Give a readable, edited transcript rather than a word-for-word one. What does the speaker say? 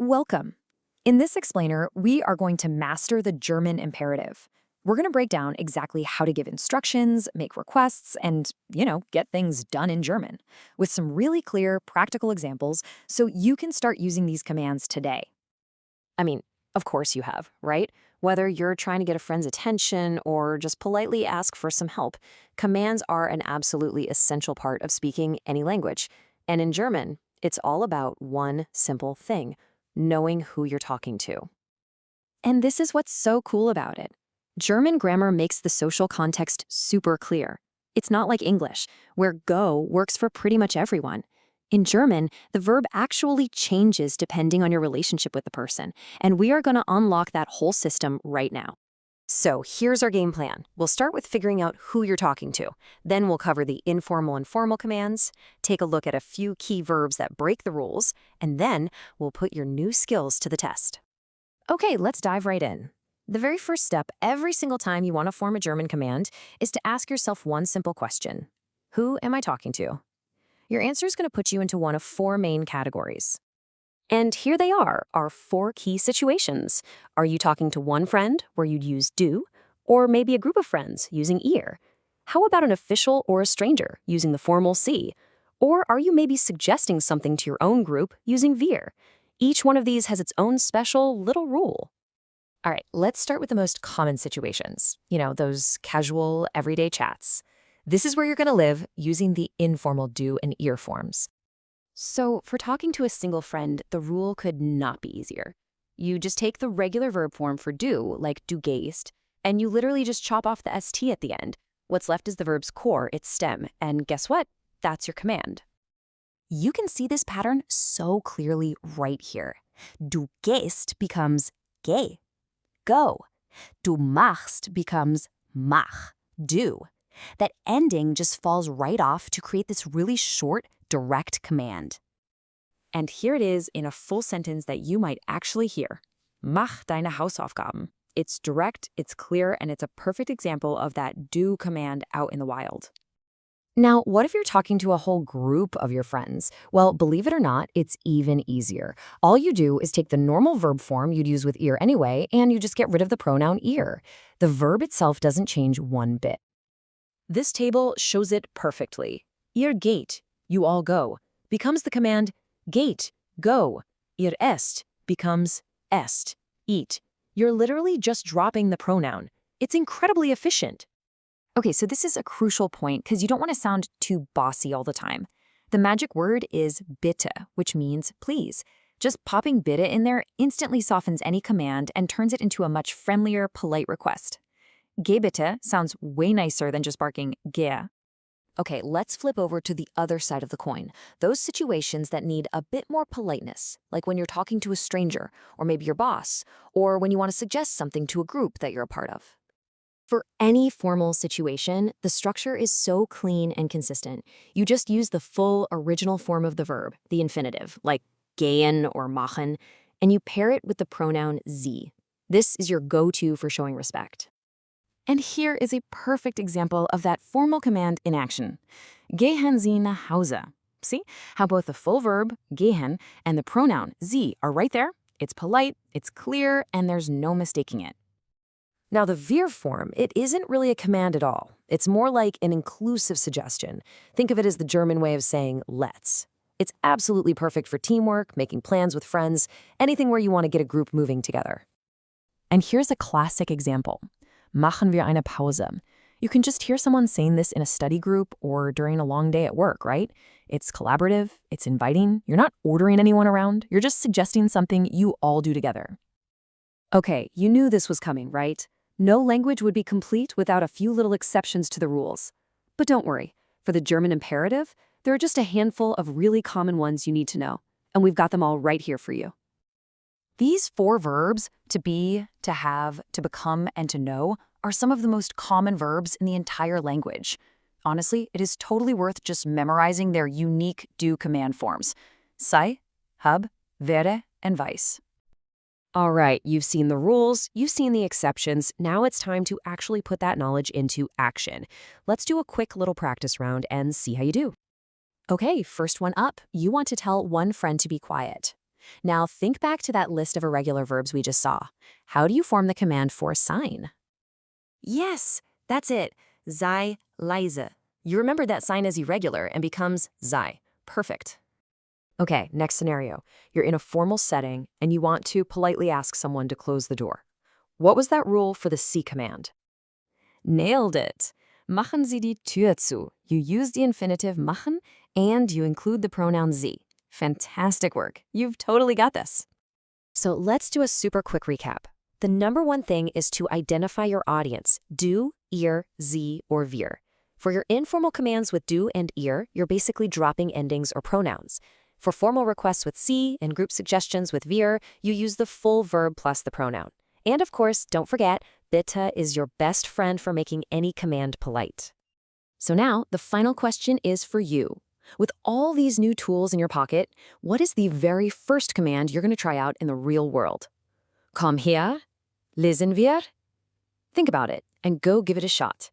Welcome. In this explainer, we are going to master the German imperative. We're going to break down exactly how to give instructions, make requests, and, get things done in German, with some really clear, practical examples so you can start using these commands today. I mean, of course you have, right? Whether you're trying to get a friend's attention or just politely ask for some help, commands are an absolutely essential part of speaking any language. And in German, it's all about one simple thing: knowing who you're talking to. And this is what's so cool about it. German grammar makes the social context super clear. It's not like English, where go works for pretty much everyone. In German, the verb actually changes depending on your relationship with the person, and we are going to unlock that whole system right now. So here's our game plan. We'll start with figuring out who you're talking to. Then we'll cover the informal and formal commands, take a look at a few key verbs that break the rules, and then we'll put your new skills to the test. Okay, let's dive right in. The very first step every single time you want to form a German command is to ask yourself one simple question. Who am I talking to? Your answer is going to put you into one of four main categories. And here they are, our four key situations. Are you talking to one friend, where you'd use du, or maybe a group of friends using ihr? How about an official or a stranger using the formal sie? Or are you maybe suggesting something to your own group using wir? Each one of these has its own special little rule. All right, let's start with the most common situations. Those casual, everyday chats. This is where you're going to live using the informal du and ihr forms. So for talking to a single friend, the rule could not be easier. You just take the regular verb form for do, like du gehst, and you literally just chop off the st at the end. What's left is the verb's core, its stem, and guess what? That's your command. You can see this pattern so clearly right here. Du gehst becomes geh, go. Du machst becomes mach, do. That ending just falls right off to create this really short, direct command. And here it is in a full sentence that you might actually hear. Mach deine Hausaufgaben. It's direct, it's clear, and it's a perfect example of that do command out in the wild. Now, what if you're talking to a whole group of your friends? Well, believe it or not, it's even easier. All you do is take the normal verb form you'd use with ihr anyway, and you just get rid of the pronoun ihr. The verb itself doesn't change one bit. This table shows it perfectly. Ihr geht, you all go, becomes the command geht, go. Ihr esst becomes esst, eat. You're literally just dropping the pronoun. It's incredibly efficient. Okay, so this is a crucial point because you don't want to sound too bossy all the time. The magic word is bitte, which means please. Just popping bitte in there instantly softens any command and turns it into a much friendlier, polite request. Geh bitte sounds way nicer than just barking geh. Okay, let's flip over to the other side of the coin. Those situations that need a bit more politeness, like when you're talking to a stranger, or maybe your boss, or when you want to suggest something to a group that you're a part of. For any formal situation, the structure is so clean and consistent. You just use the full original form of the verb, the infinitive, like gehen or machen, and you pair it with the pronoun sie. This is your go-to for showing respect. And here is a perfect example of that formal command in action. Gehen Sie nach Hause. See how both the full verb, gehen, and the pronoun Sie are right there? It's polite, it's clear, and there's no mistaking it. Now the wir form, it isn't really a command at all. It's more like an inclusive suggestion. Think of it as the German way of saying let's. It's absolutely perfect for teamwork, making plans with friends, anything where you want to get a group moving together. And here's a classic example. Machen wir eine Pause. You can just hear someone saying this in a study group or during a long day at work, right? It's collaborative, it's inviting. You're not ordering anyone around. You're just suggesting something you all do together. Okay, you knew this was coming, right? No language would be complete without a few little exceptions to the rules. But don't worry. For the German imperative, there are just a handful of really common ones you need to know, and we've got them all right here for you. These four verbs, to be, to have, to become, and to know, are some of the most common verbs in the entire language. Honestly, it is totally worth just memorizing their unique do command forms: sei, hab, werde, and weiß. All right, you've seen the rules, you've seen the exceptions. Now it's time to actually put that knowledge into action. Let's do a quick little practice round and see how you do. Okay, first one up. You want to tell one friend to be quiet. Now think back to that list of irregular verbs we just saw. How do you form the command for sign? Yes, that's it. Sei leise. You remembered that sign as irregular and becomes sei. Perfect. Okay, next scenario. You're in a formal setting and you want to politely ask someone to close the door. What was that rule for the C command? Nailed it. Machen Sie die Tür zu. You use the infinitive machen and you include the pronoun sie. Fantastic work. You've totally got this. So let's do a super quick recap. The number one thing is to identify your audience, du, ihr, sie, or wir. For your informal commands with du and ihr, you're basically dropping endings or pronouns. For formal requests with sie and group suggestions with wir, you use the full verb plus the pronoun. And of course, don't forget, Bitte is your best friend for making any command polite. So now, the final question is for you. With all these new tools in your pocket, what is the very first command you're going to try out in the real world? Komm hierher? Lesen wir? Think about it and go give it a shot.